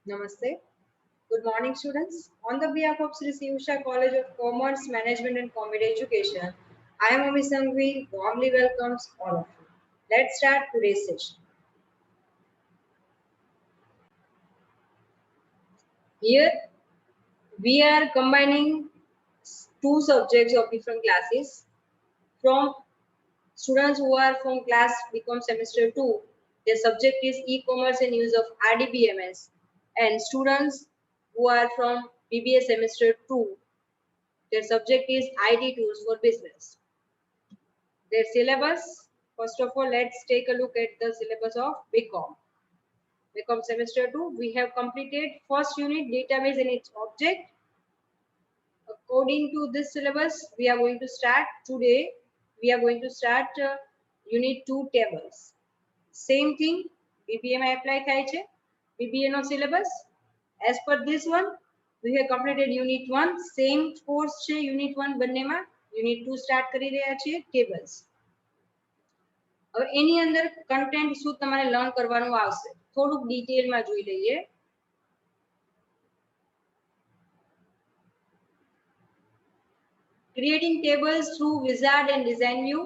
Namaste. Good morning, students. On the behalf of Sri Sivusha College of Commerce, Management and Community Education, I am Ami Sangvi, warmly welcomes all of you. Let's start today's session. Here, we are combining two subjects of different classes. From students who are from class become semester 2, their subject is e-commerce and use of RDBMS. And students who are from BBA semester 2, their subject is IT tools for business. Their syllabus, first of all, let's take a look at the syllabus of BCom. BCom semester 2, we have completed first unit database and its object. According to this syllabus, we are going to start today. We are going to start unit 2 tables. Same thing, BBA માં apply થાય છે. BBA no syllabus. As per this one, we have completed unit 1. Same course છે unit 1 બંનેમાં. Unit 2 start કરી રહ્યા છીએ tables. હવે એની અંદર કન્ટેન્ટ શું તમારે લર્ન કરવાનું આવશે થોડુંક ડિટેલમાં જોઈ લઈએ. Creating tables through wizard and design view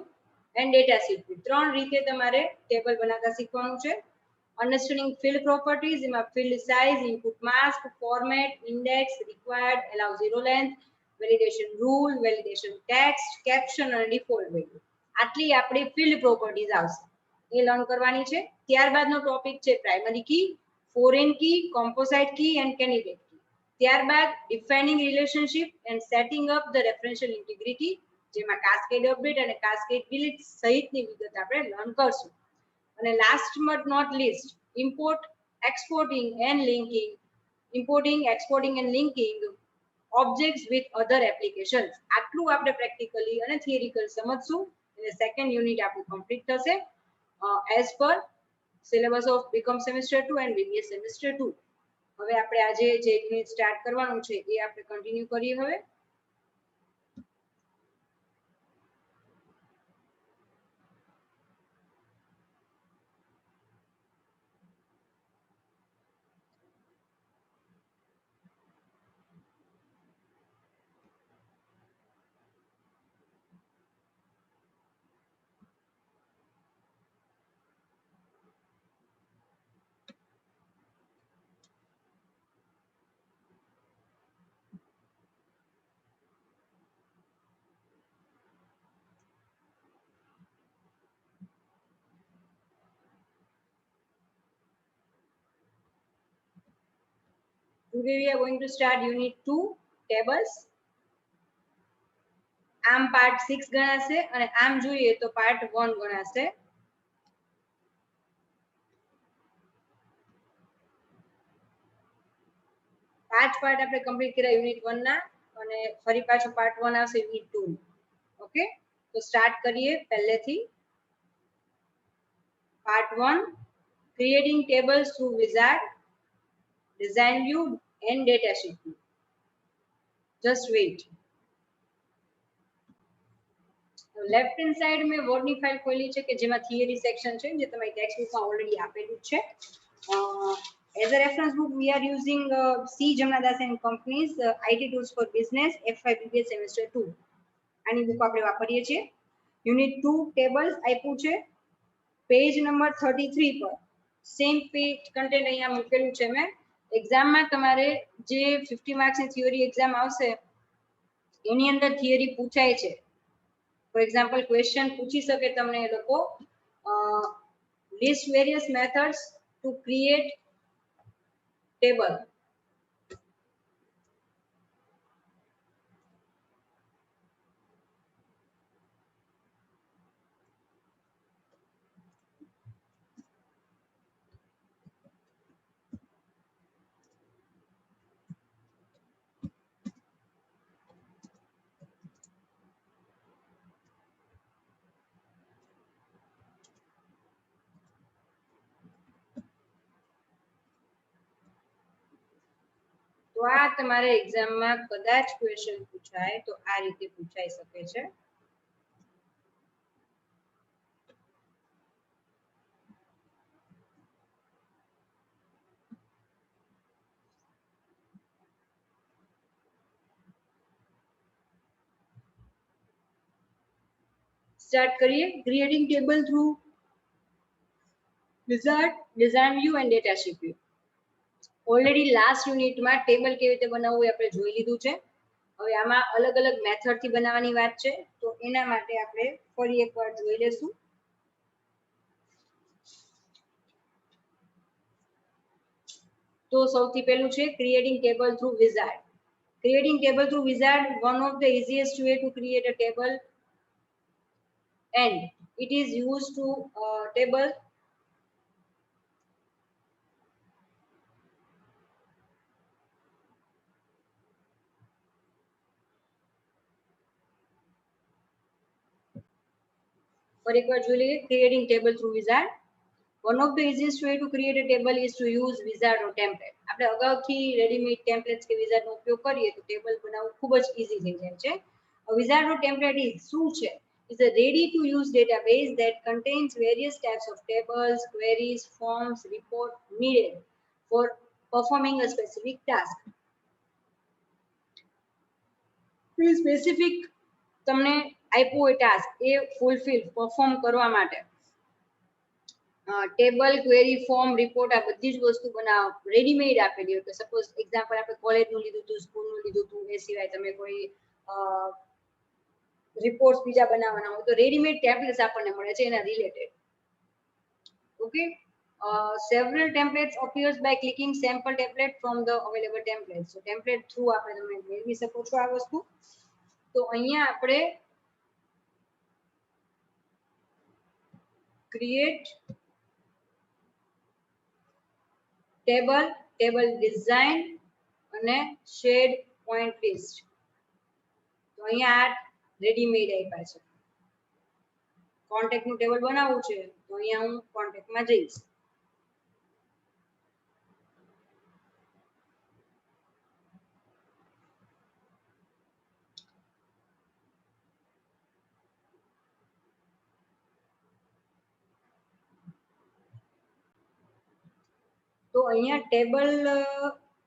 and datasheet view. ત્રણ રીતે તમારે ટેબલ બનાવતા શીખવાનું છે. અન્ડરસ્ટેન્ડિંગ ફિલ્ડ પ્રોપર્ટીઝ, એમાં field size, input mask, format, index, required, allow zero length, validation rule, validation text, caption અને ડિફોલ્ટ વેલ્યુ. આટલી આપણી ફિલ્ડ પ્રોપર્ટીઝ આવશે, એ લર્ન કરવાની છે. ત્યારબાદનો ટોપિક છે primary key, foreign key, composite key and candidate key. ત્યારબાદ defining relationship and setting up the referential integrity, જેમાં કાસ્કેડ અપડેટ અને કાસ્કેડ ડિલીટ સહિતની વિગત આપણે લર્ન કરશું. અને last but not least, importing, exporting and linking objects with other applications. આટલું આપણે પ્રેક્ટિકલી અને થિયરિકલ સમજશું. અને સેકન્ડ યુનિટ આપણું કમ્પ્લીટ થશે as per syllabus of BCom semester 2 and BBA semester 2. હવે આપણે આજે જે યુનિટ સ્ટાર્ટ કરવાનું છે એ આપણે કન્ટિન્યુ કરીએ. હવે today we are going to start unit 2 tables. આમ પાર્ટ 6 ગણાશે અને આમ જોઈએ તો પાર્ટ 1 ગણાશે. પાંચ પાર્ટ આપણે કમ્પ્લીટ કર્યા યુનિટ 1 ના અને ફરી પાછો પાર્ટ 1 આવશે યુનિટ 2. ઓકે, તો સ્ટાર્ટ કરીએ પહેલેથી. Part 1, creating tables through wizard, design view and datasheet view. Just weight. Left hand side મેં વર્ડની ફાઇલ ખોલી છે કે જેમાં થિયરી સેક્શન છે જે તમારી ટેક્સ્ટ બુકમાં ઓલરેડી આપેલું છે. As a reference book, we are using C. Jamnadas and Companies IT Tools for Business F5 BBA Semester 2. આની બુક આપણે વાપરીએ છીએ. યુનિટ 2 ટેબલ્સ આપ્યું છે પેજ નંબર 33 પર. સેમ પેજ કન્ટેન્ટ અહીંયા મૂકેલું છે મેં. એક્ઝામમાં તમારે જે 50 માર્ક્સની થિયરી એક્ઝામ આવશે એની અંદર થિયરી પૂછાય છે. ફોર એક્ઝામ્પલ ક્વેશ્ચન પૂછી શકે તમને એ લોકો list various methods to create table. તો આ તમારે એક્ઝામમાં કદાચ ક્વેશ્ચન પૂછાય તો આ રીતે પૂછાઈ શકે છે. સ્ટાર્ટ કરીએ. Creating table through wizard, design view and datasheet view. Already last યુનિટમાં ટેબલ કેવી રીતે બનાવવું એ આપણે જોઈ લીધું છે. હવે આમાં અલગ અલગ મેથડ થી બનાવવાની વાત છે, તો એના માટે આપણે ફરી એકવાર જોઈ લેશું. તો સૌથી પહેલું છે creating table through wizard. Creating table through wizard, one of the easiest way to create a table, and it is used to table for creating table through wizard. One of the easiest way to create a table is to use wizard or template. આપણે અગાઉથી readymade templates કે વિઝાર્ડનો ઉપયોગ કરીએ તો table બનાવવું ખૂબ જ easy થઈ જાય છે. વિઝાર્ડ or template is શું છે? It's a ready to use database that contains various types of tables, queries, forms, report needed for performing a specific task. Specific તમને આપ્યું હોય ટાસ્ક એ ફૂલફિલ પરફોર્મ કરવા માટે ટેબલ, ક્વેરી, ફોર્મ, રિપોર્ટ આ બધી જ વસ્તુ રેડીમેડ આપેલી હોય. સપોઝ એક્ઝામ્પલ આપણે કોલેજનું લીધું હતું, સ્કૂલનું લીધું હતું, એ સિવાય તમે કોઈ રિપોર્ટ બીજા બનાવવાના હોય તો રેડીમેડ ટેમ્પલેટ્સ આપણને મળે છે એના related. Okay, several templates appears by clicking sample template from the available templates. So template through આપણે તમે મેળવી શકો છો આ વસ્તુ. તો અહીંયા આપણે create table, table design અને shade point list. તો અહીંયા આ રેડીમેડ આપ્યા છે. કોન્ટેક્ટ નું ટેબલ બનાવવું છે તો અહીંયા હું કોન્ટેક્ટમાં જઈશ. તો અહીંયા ટેબલ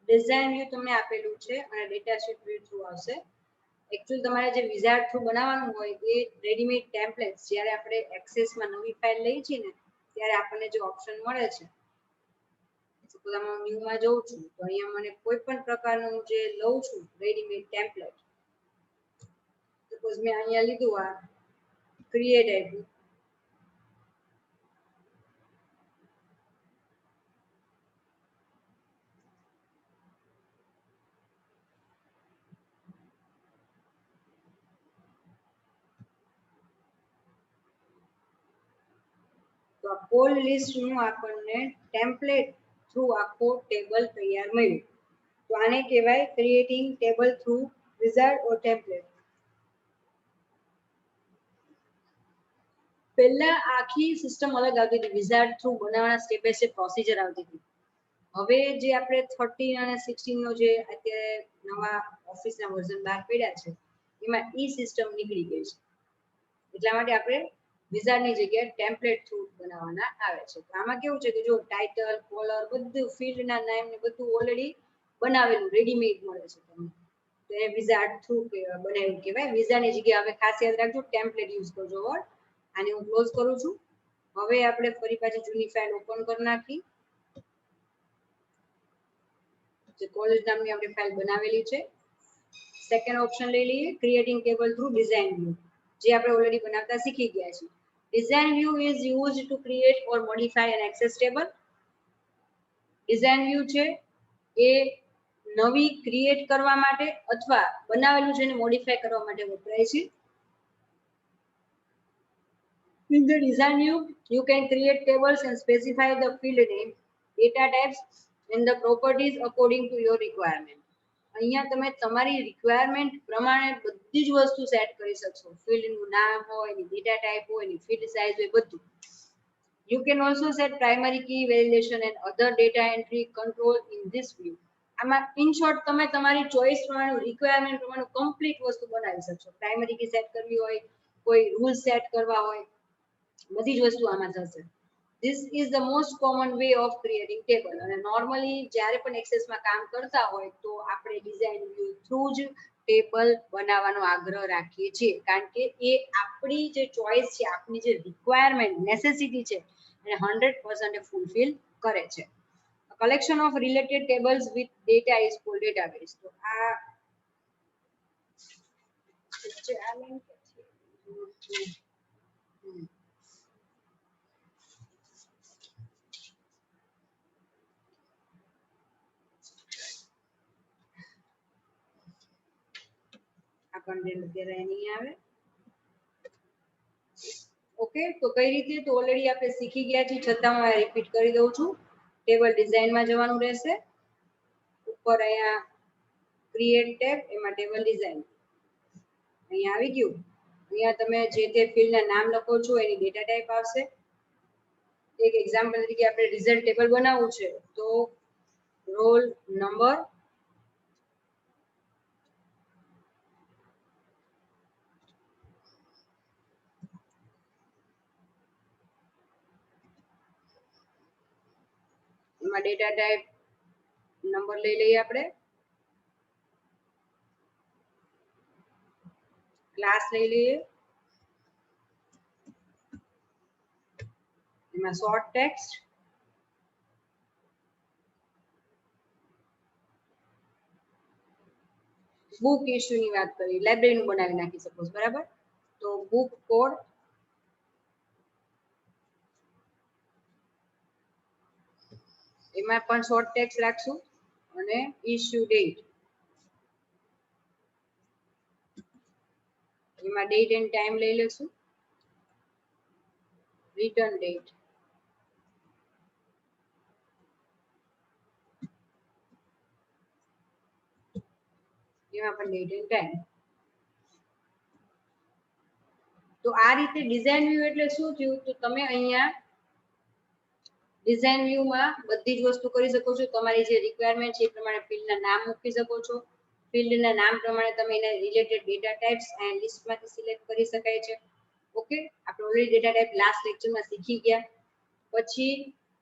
ડિઝાઇન વ્યૂ તમને આપેલું છે અને ડેટા શીટ વ્યૂ થ્રુ આવશે. એકચ્યુઅલી તમારે જે વિઝાર્ડ થ્રુ બનાવવાનું હોય એ રેડીમેડ ટેમ્પલેટ્સ જ્યારે આપણે એક્સેસમાં નવી ફાઇલ લઈએ છીએ ને ત્યારે આપણને જે ઓપ્શન મળે છે, સપોઝ હું ન્યૂમાં જઉં છું તો અહીંયા મને કોઈ પણ પ્રકારનું જે લઉં છું રેડીમેડ ટેમ્પલેટ, સપોઝ મેં અહીંયા લીધું આ ક્રિએટ આપ્યું, તો આ કોલ લિસ્ટ નું આપણને ટેમ્પલેટ થ્રુ આખો ટેબલ તૈયાર મળ્યું. તો આને કહેવાય ક્રિએટિંગ ટેબલ થ્રુ વિઝાર્ડ ઓર ટેમ્પલેટ. પહેલા આખી સિસ્ટમ અલગ આવતી હતી, વિઝાર્ડ થ્રુ બનાવવાના સ્ટેપ બાય સ્ટેપ પ્રોસિજર આવતી હતી. હવે જે આપણે 13 અને 16 નો જે અત્યારે નવા ઓફિસના વર્ઝન બહાર પડ્યા છે એમાં ઈ સિસ્ટમ નીકળી ગઈ છે. એટલા માટે આપણે વિઝાર્ડની જગ્યાએ ટેમ્પલેટ થ્રુ બનાવવાના આવે છે. તો આમાં કેવું છે કે જો ટાઇટલ, કોલર, બધું ફિલ્ડના નામ ને બધું ઓલરેડી બનાવેલું રેડીમેડ મળે છે તમને. તો એ વિઝાર્ડ થ્રુ બનાવ્યું કહેવાય. વિઝાર્ડની જગ્યાએ હવે ખાસ યાદ રાખજો ટેમ્પલેટ યુઝ કરજો. આને હું ક્લોઝ કરું છું. હવે આપણે ફરી પાછી જૂની ફાઇલ ઓપન કરી નાખી. જે કોલેજ નામની આપણે ફાઇલ બનાવેલી છે. સેકન્ડ ઓપ્શન લઈ લઈએ, creating table through design view, જે આપણે ઓલરેડી બનાવતા શીખી ગયા છીએ. Design view is used to create or modify an Access table. ડિઝાઇન વ્યૂ છે એ નવી ક્રિએટ કરવા માટે અથવા બનાવેલું છે એને મોડિફાય કરવા માટે વપરાય છે. In the design view, you can create tables and specify the field name, data types, and the properties according to your requirement. અહીંયા તમે તમારી રિક્વાયરમેન્ટ પ્રમાણે બધી જ વસ્તુ સેટ કરી શકશો. ફિલ્ડનું નામ હોય, એની ડેટા ટાઈપ હોય, એની ફિલ્ડ સાઇઝ હોય, બધું. You can also set primary key validation and other data entry control in this view. આમાં ઇન શોર્ટ તમે તમારી ચોઇસ પ્રમાણે રિક્વાયરમેન્ટ પ્રમાણે કમ્પ્લીટ વસ્તુ બનાવી શકશો. પ્રાઇમરી કી સેટ કરવી હોય, કોઈ રૂલ સેટ કરવા હોય, બધી જ વસ્તુ આમાં થશે. This is the most common way of creating table. અને નોર્મલી જ્યારે પણ એક્સેસમાં કામ કરતા હોય તો આપણે ડિઝાઇન વ્યૂ થ્રુ જ ટેબલ બનાવવાનો આગ્રહ રાખીએ છીએ, કારણ કે એ આપણી જે ચોઇસ છે, આપણી જે રિક્વાયરમેન્ટ નેસેસિટી છે એને 100% ફૂલફિલ કરે છે. Collection of related tables with data is called database. તો આ આ કન્ટેન્ટ અત્યારે નહીં આવે. ઓકે, તો કઈ રીતે? તો ઓલરેડી આપણે શીખી ગયા છીએ, છતાં હું રિપીટ કરી દઉં છું. ટેબલ ડિઝાઇનમાં જવાનું રહેશે. ઉપર અહીંયા ક્રિએટ ટેબ, એમાં ટેબલ ડિઝાઇન અહીંયા આવી ગયું. અહીંયા તમે જે તે ફિલ્ડના નામ લખો છો એની ડેટા ટાઈપ આવશે. એક એક્ઝામ્પલ તરીકે આપણે રિઝલ્ટ ટેબલ બનાવવું છે, તો રોલ નંબર, એમાં ડેટા ટાઈપ નંબર લઈ લઈએ આપણે, ક્લાસ લઈ લઈએ, એમાં શોર્ટ ટેક્સ્ટ, બુક ઇશ્યુ ની વાત કરીએ, લાઇબ્રેરીનું બનાવી નાખી સપોઝ, બરાબર? તો બુક કોડ, એમાં પણ શોર્ટ ટેક્સ્ટ રાખશું, અને ઇશ્યુ ડેટ, એમાં ડેટ એન્ડ ટાઈમ લઈ લેશું, રિટર્ન ડેટ, એમાં પણ ડેટ એન્ડ ટાઈમ. તો આ રીતે ડિઝાઇન વ્યૂ એટલે શું થયું? તો તમે અહીંયા ડિઝાઇન વ્યૂમાં બધી જ વસ્તુ કરી શકો છો. તમારી જે રિક્વાયરમેન્ટ છે એ પ્રમાણે ફિલ્ડના નામ મૂકી શકો છો. ફિલ્ડના નામ પ્રમાણે તમે એના રિલેટેડ ડેટા ટાઈપ્સ અને લિસ્ટમાંથી સિલેક્ટ કરી શકાય છે. ઓકે, આપણે ઓલરેડી ડેટા ટાઈપ લાસ્ટ લેક્ચરમાં શીખી ગયા. પછી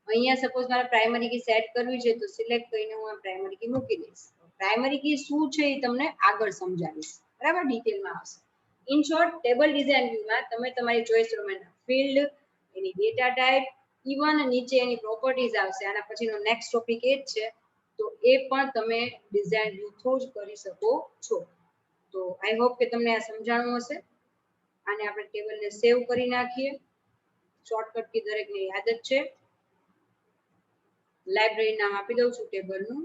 અહીંયા સપોઝ મારે પ્રાઇમરી કી સેટ કરવી છે, તો સિલેક્ટ કરીને હું પ્રાઇમરી કી મૂકી દઈશ. પ્રાઇમરી કી શું છે એ તમને આગળ સમજાવીશ, બરાબર? ડિટેલમાં આવશે. ઇન શોર્ટ, ટેબલ ડિઝાઇન વ્યૂમાં તમે તમારી ચોઇસ પ્રમાણે ફિલ્ડ, એની ડેટા ટાઈપ, ઇવન નીચે એની પ્રોપર્ટીઝ આવશે. આના પછીનો નેક્સ્ટ ટોપિક એ જ છે, તો એ પણ તમે ડિઝાઇન વ્યૂ થ્રુ જ કરી શકો છો. તો આઈ હોપ કે તમને આ સમજાણું હશે. આને આપણે ટેબલને સેવ કરી નાખીએ. શોર્ટકટ કી દરેકને યાદ જ છે. લાઇબ્રેરી નામ આપી દઉં છું ટેબલનું,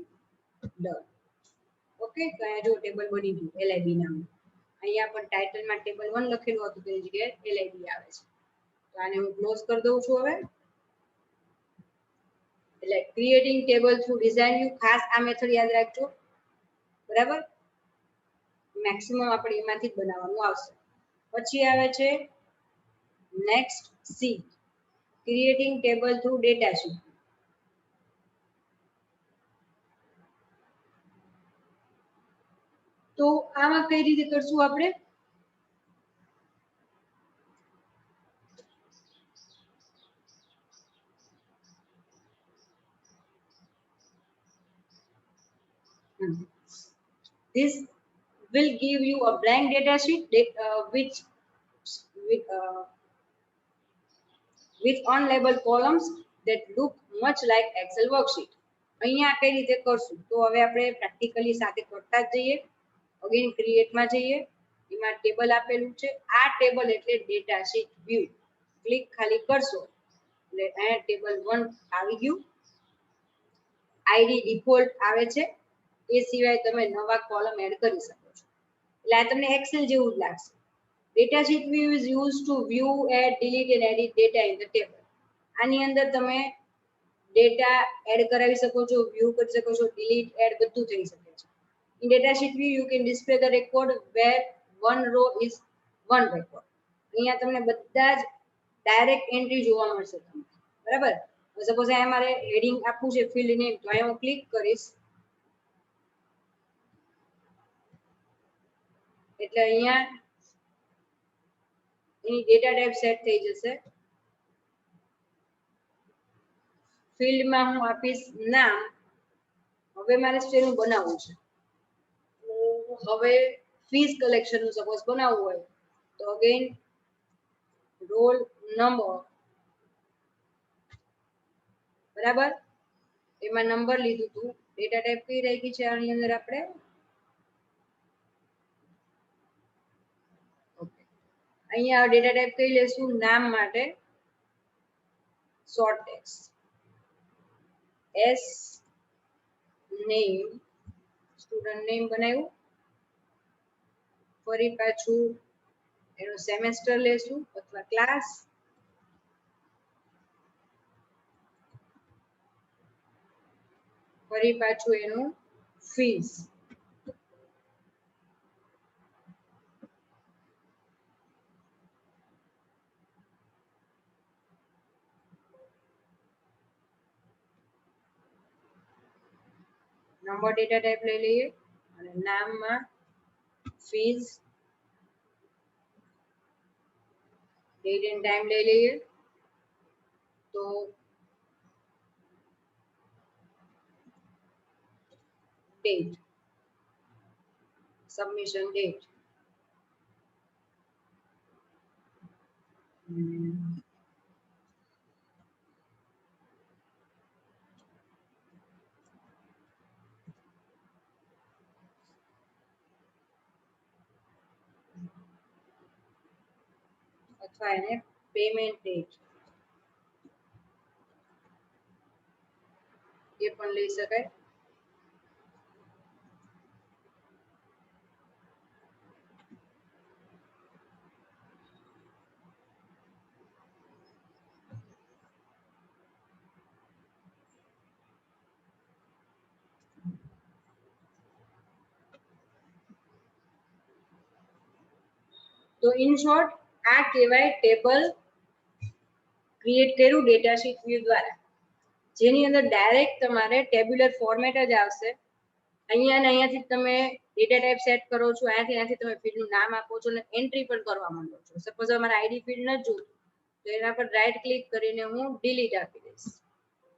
ડન. ઓકે, તો અહીંયા જો ટેબલ બની ગયું LIB નામ. અહીંયા પણ ટાઇટલમાં ટેબલ 1 લખેલું હતું, તેની જગ્યાએ LIB આવે છે. તો આને હું ક્લોઝ કરી દઉં છું હવે. એટલે creating table through design view, ખાસ આ મેથડ યાદ રાખજો, બરાબર? મેક્સિમમ આપણે એમાંથી જ બનાવવાનું આવશે. પછી આવે છે next C, creating table through data sheet. તો આમાં કઈ રીતે કરશું આપણે? This will give you a blank data sheet with unlabeled columns that look much like Excel worksheet. અહીંયા કઈ રીતે કરશું? તો હવે આપણે પ્રેક્ટિકલી સાથે કરતા જ જઈએ. અગેન ક્રિએટમાં જઈએ, એમાં ટેબલ આપેલું છે. આ ટેબલ એટલે ડેટા શીટ વ્યૂ. ક્લિક ખાલી કરશો એટલે અહીંયા ટેબલ 1 આવી ગયું. આઈડી ડિફોલ્ટ આવે છે, એ સિવાય તમે નવા કોલમ એડ કરી શકો છો. એટલે આ તમને એક્સેલ જેવું જ લાગશે. Datasheet view is used to view, add, delete and edit data in the table. આની અંદર તમે ડેટા એડ કરાવી શકો છો, વ્યૂ કરી શકો છો, ડિલીટ, એડ બધું થઈ શકે છે. In data sheet view you can display the record where one row is one record. અહીંયા તમને બધા જ ડાયરેક્ટ એન્ટ્રી જોવા મળશે તમને, બરાબર? સપોઝ અહીંયા મારે હેડિંગ આપવું છે ફિલ્ડ નેમ, તો અહીંયા હું ક્લિક કરીશ એટલે અહીંયા એની ડેટા ટાઈપ સેટ થઈ જશે. ફિલ્ડમાં હું આપીશ નામ. હવે મારે શેનું બનાવવું છે? હવે ફીસ કલેક્શન નું સપોઝ બનાવવું હોય તો અગેન રોલ નંબર, બરાબર, એમાં નંબર લીધું હતું, ડેટા ટાઈપ કઈ રાખી છે આની અંદર આપણે, અહીંયા ડેટા ટાઈપ કઈ લેશું નામ માટે short text S name, student name બનાવ્યું, ફરી પાછું એનો સેમેસ્ટર લેશું અથવા ક્લાસ, ફરી પાછું એનું ફીસ, નંબર ડેટા ટાઈપ લઈ લઈએ અને નામમાં ફીસ, ડેટ એન્ડ ટાઈમ લઈ લઈએ તો ડેટ, સબમિશન ડેટ, અથવા એને પેમેન્ટ ડેટ એ પણ લઈ શકાય. તો ઇન શોર્ટ આ કહેવાય ટેબલ ક્રિએટ કર્યું ડેટા શીટ વ્યૂ દ્વારા, જેની અંદર ડાયરેક્ટ તમારે ટેબ્યુલર ફોર્મેટ જ આવશે. અહીંયા ને અહીંયાથી તમે ડેટા ટાઈપ સેટ કરો છો, અહીંયાથી તમે ફિલ્ડનું નામ આપો છો અને એન્ટ્રી પણ કરવા માંડો છો. સપોઝ અમારે આઈડી ફિલ્ડ ન જોતું તો એના પર રાઈટ ક્લિક કરીને હું ડિલીટ આપી દઈશ,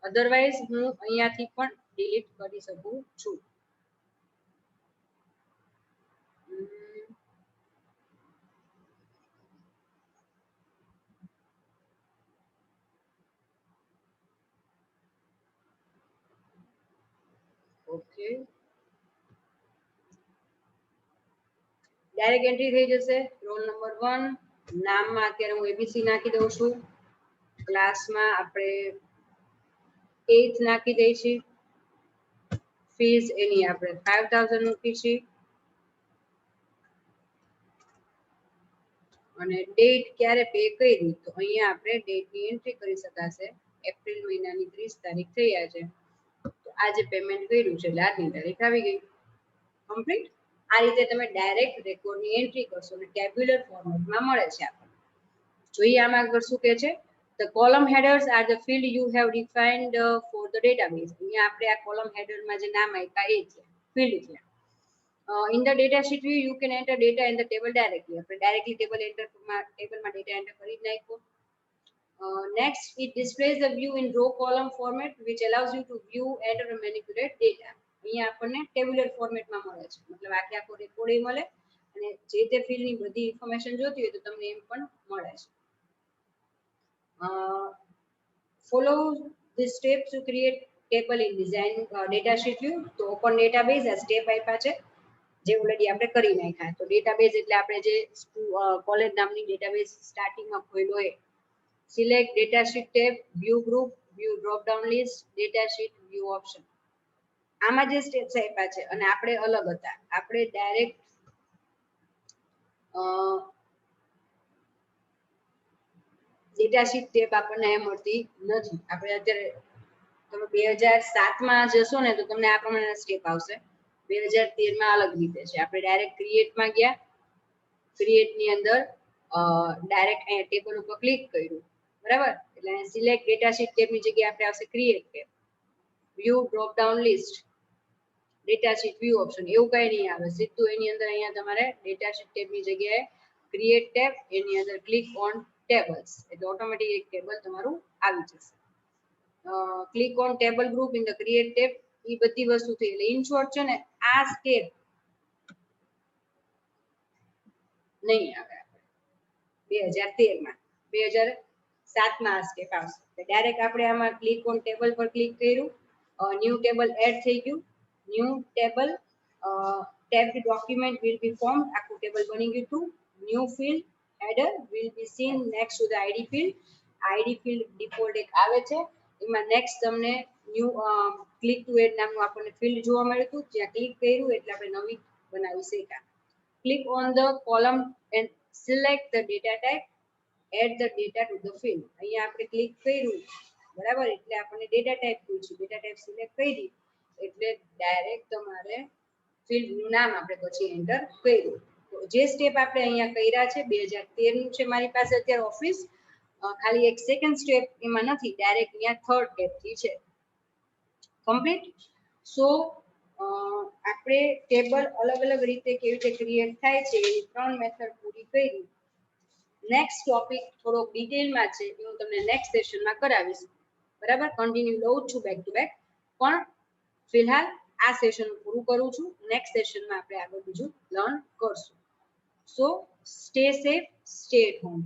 અધરવાઇઝ હું અહીંયાથી પણ ડિલીટ કરી શકું છું. ઓકે, ડાયરેક્ટ એન્ટ્રી થઈ જશે. રોલ નંબર 1, નામમાં અત્યારે હું એબીસી નાખી દઉં છું, ક્લાસમાં આપણે 8th નાખી દઈશું, ફીસ એની આપણે 5000 મૂકી છે અને ડેટ ક્યારે પે કરી તો અહીંયા આપણે ડેટની એન્ટ્રી કરી શકાશે. એપ્રિલ મહિનાની 30 તારીખ થઈ છે તો આજે પેમેન્ટ કર્યું છે એટલે આજની તારીખ આવી ગઈ. કમ્પ્લીટ. આ રીતે તમે ડાયરેક્ટ રેકોર્ડની એન્ટ્રી કરશો અને ટેબ્યુલર ફોર્મેટમાં મળે છે આપણને. જોઈએ આમાં આગળ શું કહે છે. The column headers are the field you have defined for the database. અહીંયા આપણે આ કોલમ હેડરમાં જે નામ આપ્યા એ છે ફિલ્ડ છે. In the data sheet view you can enter data in the table directly. આપણે ડાયરેક્ટલી ટેબલમાં ડેટા એન્ટર કરી જ નાખ્યો. Next, it displays the view in row column format which allows you to view, enter and manipulate data. અહીંયા આપણને tabular ફોર્મેટમાં મળે છે, મતલબ આખે આખો રેકોર્ડ મળે અને જે તે ફિલ્ડની બધી ઇન્ફોર્મેશન જોતી હોય તો તમને એમ પણ મળે છે. Follow the steps to create table in design data sheet view. તો ઓપન ડેટાબેઝ આ સ્ટેપ આપ્યા છે જે ઓલરેડી આપણે કરી નાખ્યા. તો ડેટાબેઝ એટલે આપણે જે કોલેજ નામની ડેટાબેઝ સ્ટાર્ટિંગમાં ખોલ્યો એ. Select datasheet tab, view group, view drop down list, datasheet view option. આમાં જે સ્ટેપ્સ આપ્યા છે અને આપણે અલગ હતા. આપણે ડાયરેક્ટ ડેટા શીટ ટેબ આપણને મળતી નથી. આપણે અત્યારે તમે 2007 માં જશો ને તો તમને આ પ્રમાણેના સ્ટેપ આવશે. 2013 માં અલગ રીતે છે. આપણે ડાયરેક્ટ ક્રિએટમાં ગયા, ક્રિએટ ની અંદર ડાયરેક્ટ અહીંયા ટેબલ ઉપર ક્લિક કર્યું, બરાબર, એટલે સિલેક્ટ ડેટા શીટ ટેબની જગ્યાએ આપણે આવશે create tab, view drop down list, datasheet view option. એવું કઈ નહીં આવે, સીધું એની અંદર અહીંયા તમારે ડેટા શીટ ટેબની જગ્યાએ ક્રિએટ ટેબ, એની અંદર ક્લિક ઓન ટેબલ્સ એટલે ઓટોમેટિક એક ટેબલ તમારું આવી જશે. Click on table group in the create tab. એ બધી વસ્તુ થઈ એટલે ઇન શોર્ટ છે ને આ સ્ટેપ નહીં આવે. 2013 માં 2007 માં આ સ્ટેપ આવશે. ડાયરેક્ટ આપણે આમાં ક્લિક ઓન ટેબલ પર ક્લિક કર્યું, ન્યૂ ટેબલ એડ થઈ ગયું, new table tabbed document will be formed, આખું ટેબલ બની ગયું હતું. New field header will be seen next to the id field. id field default એક આવે છે, એમાં નેક્સ્ટ તમને ન્યૂ ક્લિક ટુ એડ નામનું આપણને ફિલ્ડ જોવા મળ્યું હતું. જ્યાં ક્લિક કર્યું એટલે આપણે નવી બનાવી શક્યા. Click on the column and select the data type, add the data to the field. અહીંયા આપણે ક્લિક કર્યું બરાબર, એટલે આપણને ડેટા ટાઈપ પૂછ્યું, ડેટા ટાઈપ સિલેક્ટ કરી એટલે ડાયરેક્ટ તમારે ફિલ્ડનું નામ આપણે પછી એન્ટર કર્યું. તો જે સ્ટેપ આપણે અહીંયા કર્યા છે 2013 નું છે મારી પાસે અત્યારે ઓફિસ, ખાલી એક સેકન્ડ સ્ટેપ એમાં નથી, ડાયરેક્ટ અહીંયા થર્ડ સ્ટેપ થી છે કમ્પ્લીટ. સો આપણે ટેબલ અલગ અલગ રીતે કેવી રીતે ક્રિએટ થાય છે એ 3 મેથડ પૂરી કરી. નેક્સ્ટ ટોપિક થોડોક ડિટેલમાં છે એ હું તમને નેક્સ્ટ સેશનમાં કરાવીશ. બરાબર, કન્ટિન્યુ લઉં છું બેક ટુ બેક, પણ ફિલહાલ આ સેશન પૂરું કરું છું. નેક્સ્ટ સેશનમાં આપણે આગળ બીજું લર્ન કરશું. So stay safe, stay at home.